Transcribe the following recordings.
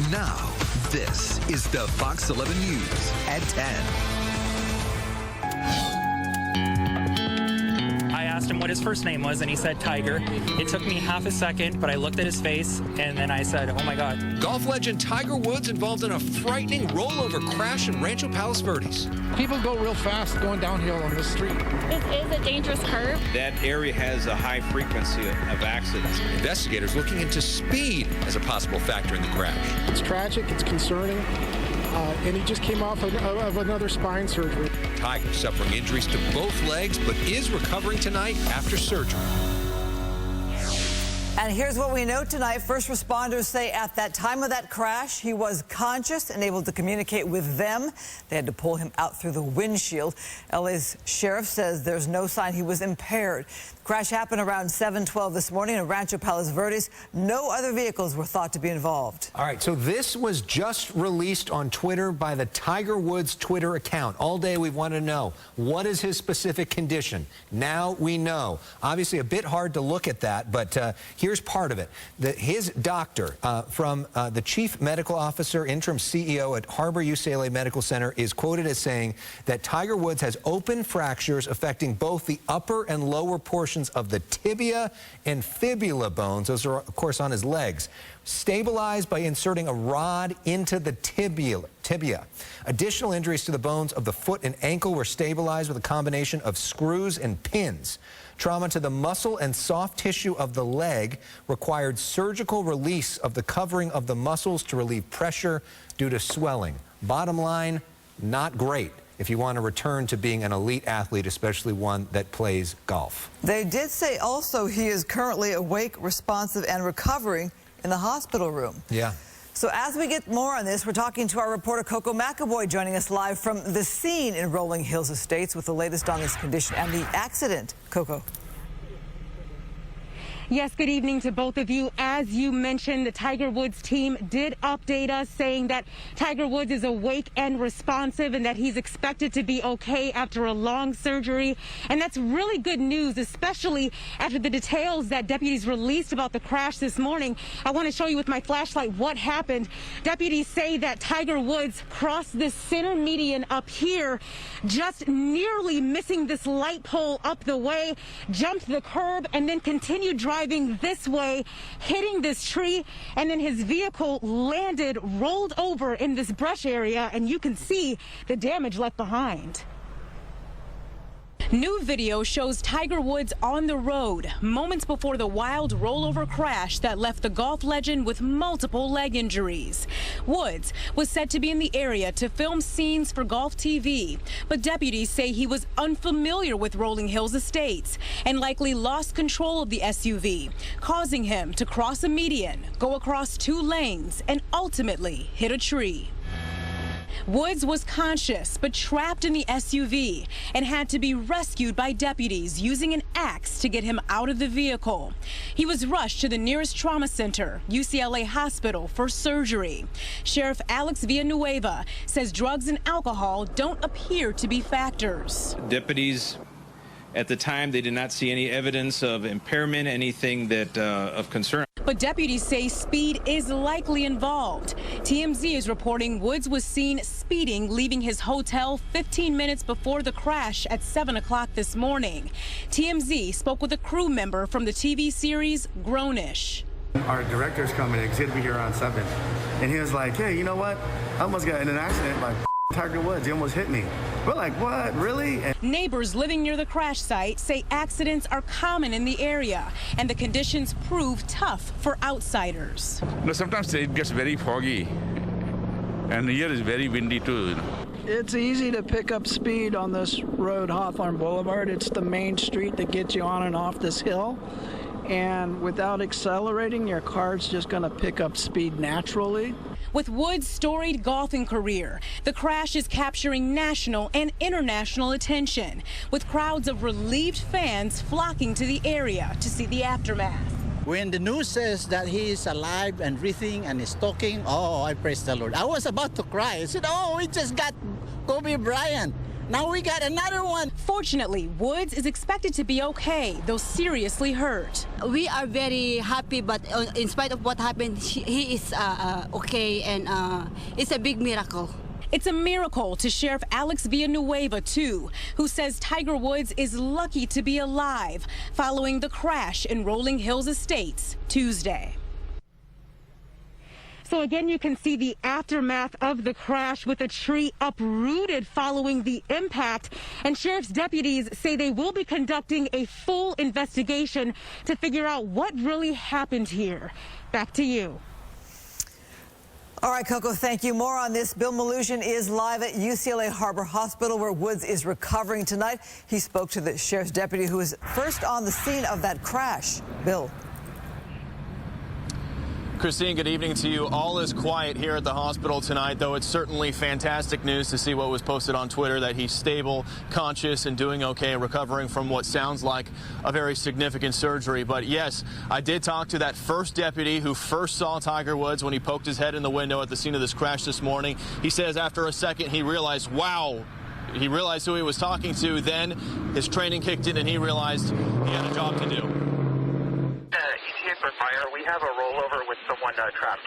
Now, this is the Fox 11 News at 10. I asked him what his first name was, and he said Tiger. It took me half a second, but I looked at his face, and then I said, oh my God. Golf legend Tiger Woods involved in a frightening rollover crash in Rancho Palos Verdes. People go real fast going downhill on this street. This is a dangerous curve. That area has a high frequency of accidents. Investigators looking into speed as a possible factor in the crash. It's tragic, it's concerning, and he just came off of another spine surgery. Tiger suffering injuries to both legs, but is recovering tonight after surgery. And here's what we know tonight. First responders say at that time of that crash, he was conscious and able to communicate with them. They had to pull him out through the windshield. LA's sheriff says there's no sign he was impaired. The crash happened around 7:12 this morning in Rancho Palos Verdes. No other vehicles were thought to be involved. All right, so this was just released on Twitter by the Tiger Woods Twitter account. All day we've wanted to know, what is his specific condition? Now we know. Obviously a bit hard to look at that, but here's part of it. His doctor from the chief medical officer, interim CEO at Harbor UCLA Medical Center is quoted as saying that Tiger Woods has open fractures affecting both the upper and lower portions of the tibia and fibula bones. Those are, of course, on his legs. Stabilized by inserting a rod into the tibia. Additional injuries to the bones of the foot and ankle were stabilized with a combination of screws and pins. Trauma to the muscle and soft tissue of the leg required surgical release of the covering of the muscles to relieve pressure due to swelling. Bottom line, not great if you want to return to being an elite athlete, especially one that plays golf. They did say also he is currently awake, responsive, and recovering in the hospital room. Yeah. So as we get more on this, we're talking to our reporter Koco McAboy, joining us live from the scene in Rolling Hills Estates with the latest on this condition and the accident. Koco. Yes, good evening to both of you. As you mentioned, the Tiger Woods team did update us saying that Tiger Woods is awake and responsive and that he's expected to be okay after a long surgery. And that's really good news, especially after the details that deputies released about the crash this morning. I want to show you with my flashlight what happened. Deputies say that Tiger Woods crossed this center median up here, just nearly missing this light pole up the way, jumped the curb, and then continued driving this way, hitting this tree, and then his vehicle landed, rolled over in this brush area, and you can see the damage left behind. New video shows Tiger Woods on the road moments before the wild rollover crash that left the golf legend with multiple leg injuries. Woods was said to be in the area to film scenes for Golf TV, but deputies say he was unfamiliar with Rolling Hills Estates and likely lost control of the SUV, causing him to cross a median, go across 2 lanes, and ultimately hit a tree. Woods was conscious but trapped in the SUV and had to be rescued by deputies using an axe to get him out of the vehicle. He was rushed to the nearest trauma center, UCLA Hospital, for surgery. Sheriff Alex Villanueva says drugs and alcohol don't appear to be factors. Deputies, at the time, they did not see any evidence of impairment, anything that of concern. But deputies say speed is likely involved. TMZ is reporting Woods was seen speeding, leaving his hotel 15 minutes before the crash at 7 o'clock this morning. TMZ spoke with a crew member from the TV series Grownish. Our director's coming, he's going to be here around 7. And he was like, hey, you know what? I almost got in an accident by Tiger Woods. He almost hit me. We're like, what, really? And neighbors living near the crash site say accidents are common in the area, and the conditions prove tough for outsiders. No, sometimes it gets very foggy, and here is very windy too. It's easy to pick up speed on this road, Hawthorne Boulevard. It's the main street that gets you on and off this hill. And without accelerating, your car's just going to pick up speed naturally. With Woods' storied golfing career, the crash is capturing national and international attention, with crowds of relieved fans flocking to the area to see the aftermath. When the news says that he is alive and breathing and is talking, oh, I praise the Lord. I was about to cry. I said, oh, we just got Kobe Bryant. Now we got another one. Fortunately, Woods is expected to be okay, though seriously hurt. We are very happy, but in spite of what happened, he is okay, and it's a big miracle. It's a miracle to Sheriff Alex Villanueva, too, who says Tiger Woods is lucky to be alive following the crash in Rolling Hills Estates Tuesday. So again, you can see the aftermath of the crash with a tree uprooted following the impact. And sheriff's deputies say they will be conducting a full investigation to figure out what really happened here. Back to you. All right, Koco, thank you. More on this. Bill Melugin is live at UCLA Harbor Hospital, where Woods is recovering tonight. He spoke to the sheriff's deputy who was first on the scene of that crash. Bill. Christine, good evening to you. All is quiet here at the hospital tonight, though it's certainly fantastic news to see what was posted on Twitter, that he's stable, conscious, and doing okay, recovering from what sounds like a very significant surgery. But yes, I did talk to that first deputy who first saw Tiger Woods when he poked his head in the window at the scene of this crash this morning. He says after a second he realized, wow, he realized who he was talking to. Then his training kicked in and he realized he had a job to do. ETA for fire. We have a rollover with someone trapped.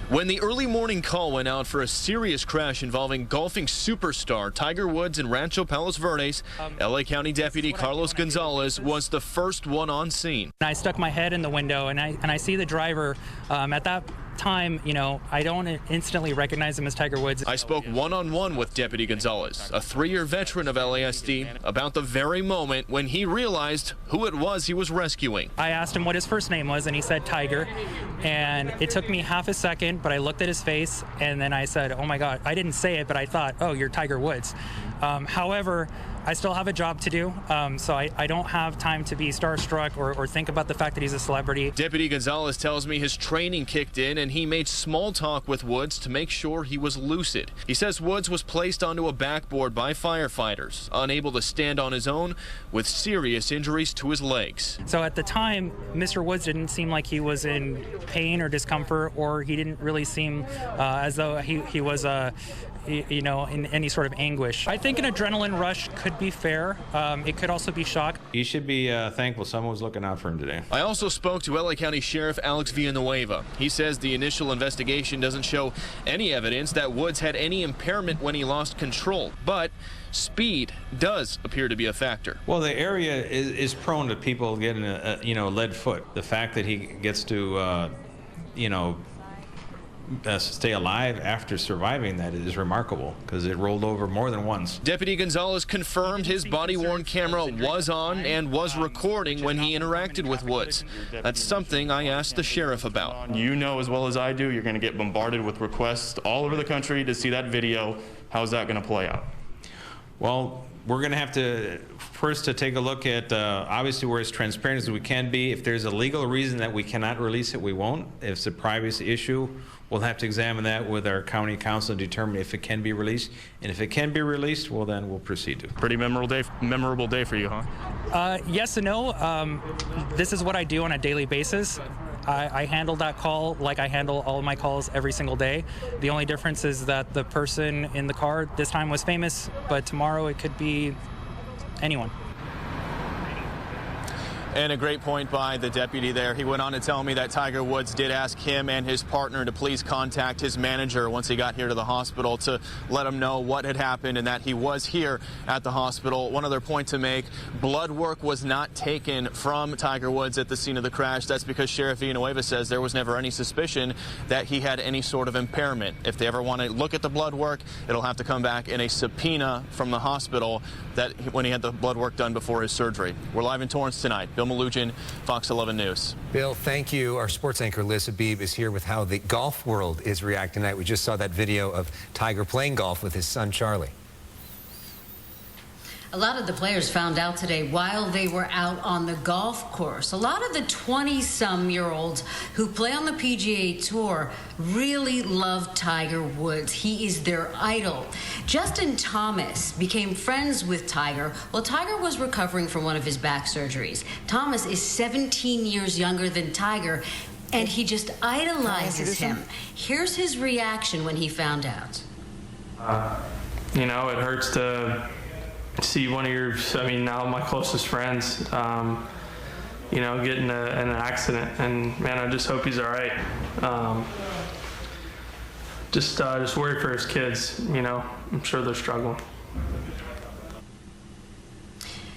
When the early morning call went out for a serious crash involving golfing superstar Tiger Woods in Rancho Palos Verdes, LA County Deputy Carlos Gonzalez was the first one on scene. I stuck my head in the window and I see the driver. At that time, you know, I don't instantly recognize him as Tiger Woods. I spoke one-on-one with Deputy Gonzalez, a 3-year veteran of LASD, about the very moment when he realized who it was he was rescuing. I asked him what his first name was, and he said Tiger. And it took me half a second, but I looked at his face, and then I said, oh my God. I didn't say it, but I thought, oh, you're Tiger Woods. However, I still have a job to do, so I don't have time to be starstruck or think about the fact that he's a celebrity. Deputy Gonzalez tells me his training kicked in and he made small talk with Woods to make sure he was lucid. He says Woods was placed onto a backboard by firefighters, unable to stand on his own, with serious injuries to his legs. So at the time, Mr. Woods didn't seem like he was in pain or discomfort, or he didn't really seem as though he was you know, in any sort of anguish. I think an adrenaline rush could be fair. It could also be shock. He should be thankful someone was looking out for him today. I also spoke to LA County Sheriff Alex Villanueva. He says the initial investigation doesn't show any evidence that Woods had any impairment when he lost control, but speed does appear to be a factor. Well, the area is prone to people getting a lead foot. The fact that he gets to, stay alive after surviving that is remarkable, because it rolled over more than once. Deputy Gonzalez confirmed his body-worn camera was on and was recording when he interacted with Woods. That's something I asked the sheriff about. You know as well as I do, you're going to get bombarded with requests all over the country to see that video. How's that going to play out? Well, we're going to have to first take a look at obviously we're as transparent as we can be. If there's a legal reason that we cannot release it, we won't. If it's a privacy issue, we'll have to examine that with our county counsel and determine if it can be released. And if it can be released, well, then we'll proceed to. Pretty memorable day for you, huh? Yes and no. This is what I do on a daily basis. I handle that call like I handle all of my calls every single day. The only difference is that the person in the car this time was famous, but tomorrow it could be anyone. And a great point by the deputy there. He went on to tell me that Tiger Woods did ask him and his partner to please contact his manager once he got here to the hospital to let him know what had happened and that he was here at the hospital. One other point to make, blood work was not taken from Tiger Woods at the scene of the crash. That's because Sheriff Villanueva says there was never any suspicion that he had any sort of impairment. If they ever want to look at the blood work, it'll have to come back in a subpoena from the hospital that when he had the blood work done before his surgery. We're live in Torrance tonight. Bill Melugin, Fox 11 News. Bill, thank you. Our sports anchor Liz Habib is here with how the golf world is reacting tonight. We just saw that video of Tiger playing golf with his son Charlie. A lot of the players found out today while they were out on the golf course. A lot of the 20-some-year-olds who play on the PGA Tour really love Tiger Woods. He is their idol. Justin Thomas became friends with Tiger while Tiger was recovering from one of his back surgeries. Thomas is 17 years younger than Tiger, and he just idolizes him. Here's his reaction when he found out. You know, it hurts to see one of your, now my closest friends, get in an accident, and man, I just hope he's all right. Just worry for his kids. I'm sure they're struggling.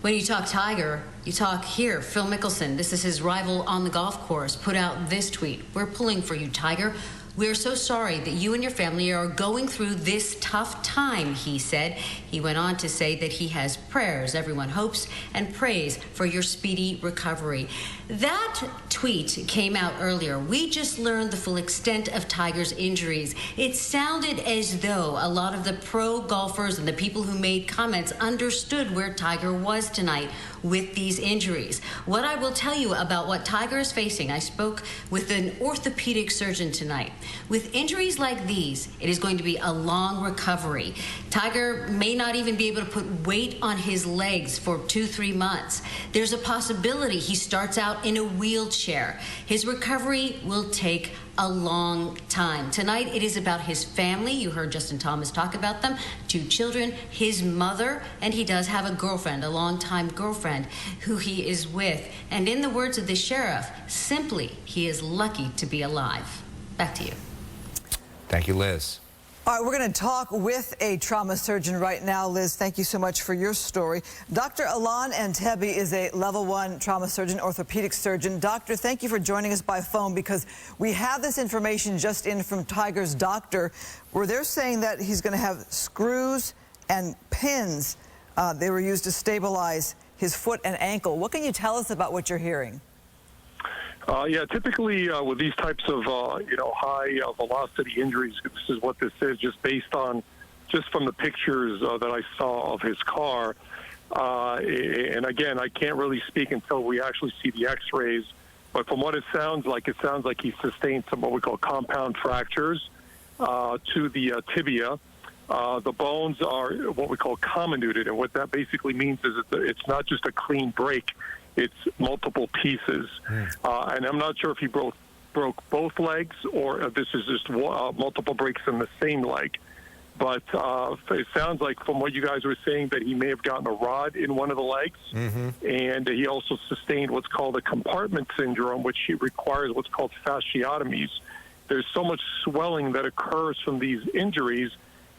When you talk Tiger, you talk here. Phil Mickelson, this is his rival on the golf course, put out this tweet. "We're pulling for you, Tiger. We are so sorry that you and your family are going through this tough time," he said. He went on to say that he has prayers. Everyone hopes and prays for your speedy recovery. That tweet came out earlier. We just learned the full extent of Tiger's injuries. It sounded as though a lot of the pro golfers and the people who made comments understood where Tiger was tonight with these injuries. What I will tell you about what Tiger is facing, I spoke with an orthopedic surgeon tonight. With injuries like these, it is going to be a long recovery. Tiger may not even be able to put weight on his legs for 2-3 months. There's a possibility he starts out in a wheelchair. His recovery will take a long time. Tonight, it is about his family. You heard Justin Thomas talk about them. 2 children, his mother, and he does have a girlfriend, a longtime girlfriend, who he is with. And in the words of the sheriff, simply, he is lucky to be alive. Back to you. Thank you, Liz. All right, we're going to talk with a trauma surgeon right now. Liz, thank you so much for your story. Dr. Alon Antebi is a level 1 trauma surgeon, orthopedic surgeon. Doctor, thank you for joining us by phone, because we have this information just in from Tiger's doctor, where they're saying that he's going to have screws and pins. They were used to stabilize his foot and ankle. What can you tell us about what you're hearing? Yeah, typically with these types of, high velocity injuries, this is what this is, just from the pictures that I saw of his car. And again, I can't really speak until we actually see the x-rays. But from what it sounds like he sustained some what we call compound fractures to the tibia. The bones are what we call comminuted. And what that basically means is it's not just a clean break. It's multiple pieces. And I'm not sure if he broke both legs or if this is just multiple breaks in the same leg. But it sounds like from what you guys were saying that he may have gotten a rod in one of the legs. And he also sustained what's called a compartment syndrome, which requires what's called fasciotomies. There's so much swelling that occurs from these injuries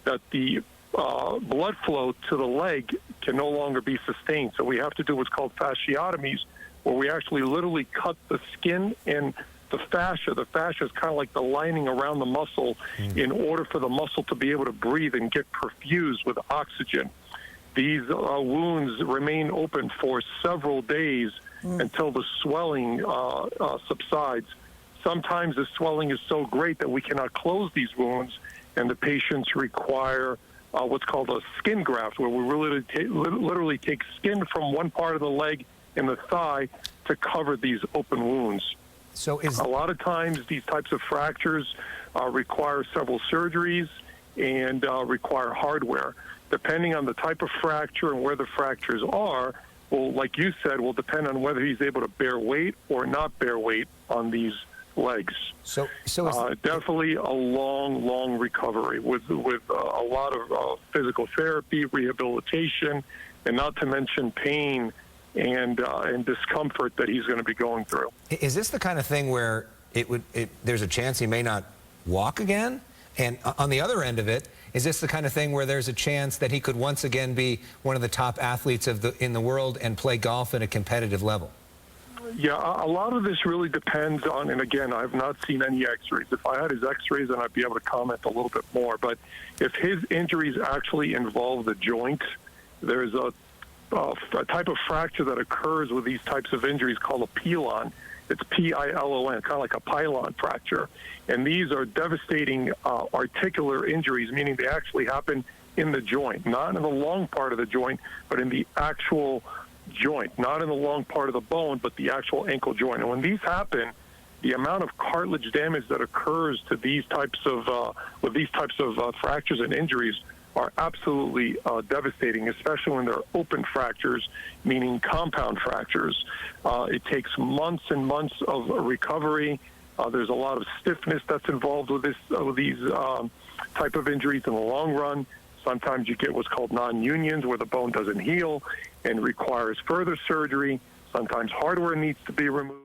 that the blood flow to the leg can no longer be sustained. So we have to do what's called fasciotomies, where we actually literally cut the skin and the fascia. The fascia is kind of like the lining around the muscle in order for the muscle to be able to breathe and get perfused with oxygen. These wounds remain open for several days until the swelling subsides. Sometimes the swelling is so great that we cannot close these wounds, and the patients require what's called a skin graft, where we literally take skin from one part of the leg and the thigh to cover these open wounds. So a lot of times these types of fractures require several surgeries and require hardware. Depending on the type of fracture and where the fractures are, well, like you said, will depend on whether he's able to bear weight or not bear weight on these legs. So definitely a long recovery with a lot of physical therapy, rehabilitation, and not to mention pain and discomfort that he's going to be going through. Is this the kind of thing where there's a chance he may not walk again? And on the other end of it, is this the kind of thing where there's a chance that he could once again be one of the top athletes in the world and play golf at a competitive level? Yeah, a lot of this really depends on, and again, I've not seen any x-rays. If I had his x-rays, then I'd be able to comment a little bit more. But if his injuries actually involve the joint, there's a type of fracture that occurs with these types of injuries called a pilon. It's P-I-L-O-N, kind of like a pylon fracture. And these are devastating articular injuries, meaning they actually happen in the joint, not in the long part of the joint, but in the actual joint, not in the long part of the bone, but the actual ankle joint. And when these happen, the amount of cartilage damage that occurs to these types of fractures and injuries are absolutely devastating, especially when they're open fractures, meaning compound fractures. It takes months and months of recovery. There's a lot of stiffness that's involved with these type of injuries in the long run. Sometimes you get what's called non-unions, where the bone doesn't heal and requires further surgery. Sometimes hardware needs to be removed.